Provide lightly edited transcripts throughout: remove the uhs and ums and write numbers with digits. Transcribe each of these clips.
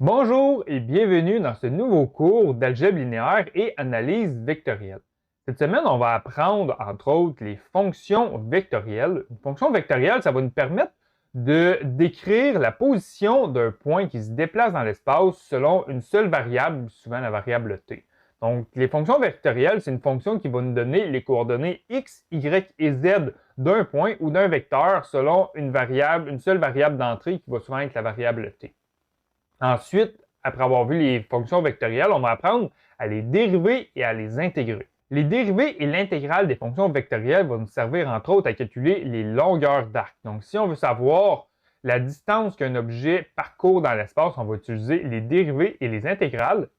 Bonjour et bienvenue dans ce nouveau cours d'algèbre linéaire et analyse vectorielle. Cette semaine, on va apprendre, entre autres, les fonctions vectorielles. Une fonction vectorielle, ça va nous permettre de décrire la position d'un point qui se déplace dans l'espace selon une seule variable, souvent la variable t. Donc, les fonctions vectorielles, c'est une fonction qui va nous donner les coordonnées x, y et z d'un point ou d'un vecteur selon une seule variable d'entrée qui va souvent être la variable t. Ensuite, après avoir vu les fonctions vectorielles, on va apprendre à les dériver et à les intégrer. Les dérivées et l'intégrale des fonctions vectorielles vont nous servir entre autres à calculer les longueurs d'arc. Donc, si on veut savoir la distance qu'un objet parcourt dans l'espace, on va utiliser les dérivées et les intégrales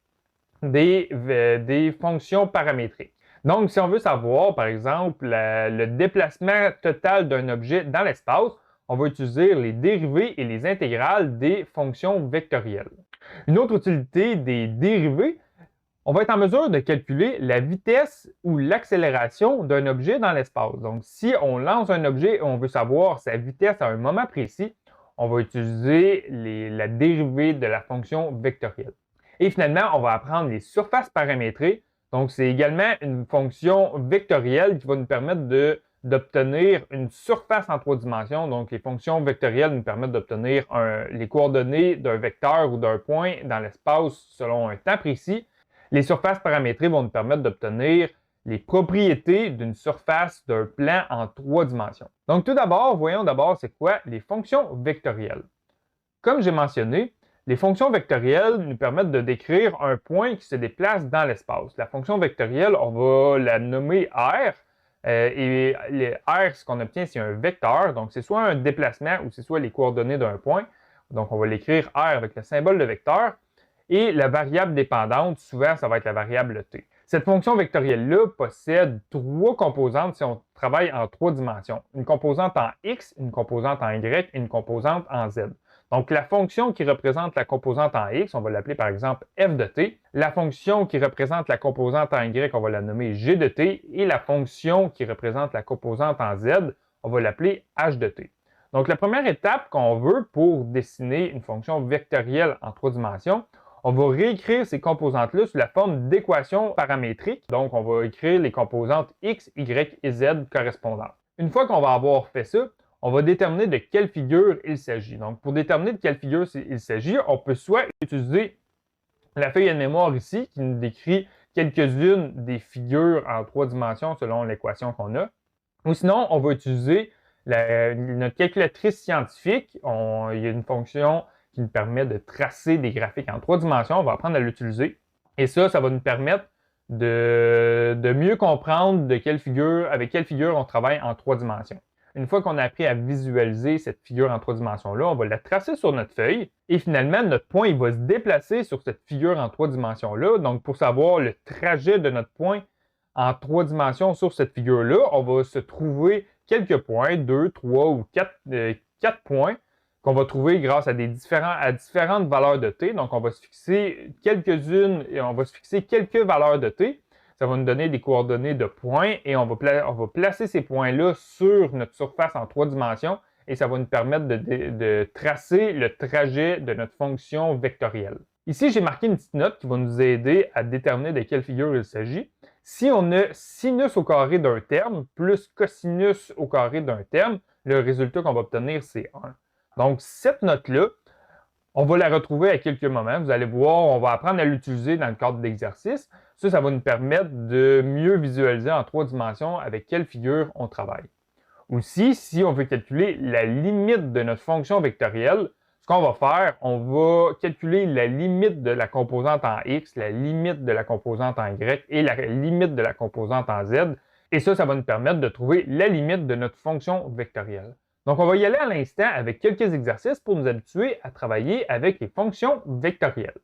des fonctions paramétriques. Donc, si on veut savoir, par exemple, le déplacement total d'un objet dans l'espace, on va utiliser les dérivées et les intégrales des fonctions vectorielles. Une autre utilité des dérivées, on va être en mesure de calculer la vitesse ou l'accélération d'un objet dans l'espace. Donc, si on lance un objet et on veut savoir sa vitesse à un moment précis, on va utiliser la dérivée de la fonction vectorielle. Et finalement, on va apprendre les surfaces paramétrées. Donc, c'est également une fonction vectorielle qui va nous permettre d'obtenir une surface en 3 dimensions. Donc, les fonctions vectorielles nous permettent d'obtenir les coordonnées d'un vecteur ou d'un point dans l'espace selon un temps précis. Les surfaces paramétrées vont nous permettre d'obtenir les propriétés d'une surface d'un plan en 3 dimensions. Donc, tout d'abord, voyons d'abord c'est quoi les fonctions vectorielles. Comme j'ai mentionné, les fonctions vectorielles nous permettent de décrire un point qui se déplace dans l'espace. La fonction vectorielle, on va la nommer R. Et R, ce qu'on obtient, c'est un vecteur. Donc, c'est soit un déplacement ou c'est soit les coordonnées d'un point. Donc, on va l'écrire R avec le symbole de vecteur. Et la variable dépendante, souvent, ça va être la variable t. Cette fonction vectorielle-là possède 3 composantes si on travaille en 3 dimensions. Une composante en x, une composante en y et une composante en z. Donc, la fonction qui représente la composante en x, on va l'appeler par exemple f de t. La fonction qui représente la composante en y, on va la nommer g de t. Et la fonction qui représente la composante en z, on va l'appeler h de t. Donc, la première étape qu'on veut pour dessiner une fonction vectorielle en 3 dimensions, on va réécrire ces composantes-là sous la forme d'équations paramétriques. Donc, on va écrire les composantes x, y et z correspondantes. Une fois qu'on va avoir fait ça, on va déterminer de quelle figure il s'agit. Donc, pour déterminer de quelle figure il s'agit, on peut soit utiliser la feuille de mémoire ici, qui nous décrit quelques-unes des figures en 3 dimensions selon l'équation qu'on a. Ou sinon, on va utiliser notre calculatrice scientifique. Il y a une fonction qui nous permet de tracer des graphiques en 3 dimensions. On va apprendre à l'utiliser. Et ça va nous permettre de mieux comprendre avec quelle figure on travaille en 3 dimensions. Une fois qu'on a appris à visualiser cette figure en 3 dimensions-là, on va la tracer sur notre feuille. Et finalement, notre point il va se déplacer sur cette figure en 3 dimensions-là. Donc, pour savoir le trajet de notre point en 3 dimensions sur cette figure-là, on va se trouver quelques points, 2, 3 ou 4 points, qu'on va trouver grâce à différentes valeurs de t. Donc, on va se fixer quelques-unes et on va se fixer quelques valeurs de t. Ça va nous donner des coordonnées de points et on va placer ces points-là sur notre surface en 3 dimensions et ça va nous permettre de tracer le trajet de notre fonction vectorielle. Ici, j'ai marqué une petite note qui va nous aider à déterminer de quelle figure il s'agit. Si on a sinus au carré d'un terme plus cosinus au carré d'un terme, le résultat qu'on va obtenir, c'est 1. Donc, cette note-là, on va la retrouver à quelques moments. Vous allez voir, on va apprendre à l'utiliser dans le cadre d'exercice. Ça va nous permettre de mieux visualiser en 3 dimensions avec quelle figure on travaille. Aussi, si on veut calculer la limite de notre fonction vectorielle, ce qu'on va faire, on va calculer la limite de la composante en x, la limite de la composante en y et la limite de la composante en z. Et ça va nous permettre de trouver la limite de notre fonction vectorielle. Donc, on va y aller à l'instant avec quelques exercices pour nous habituer à travailler avec les fonctions vectorielles.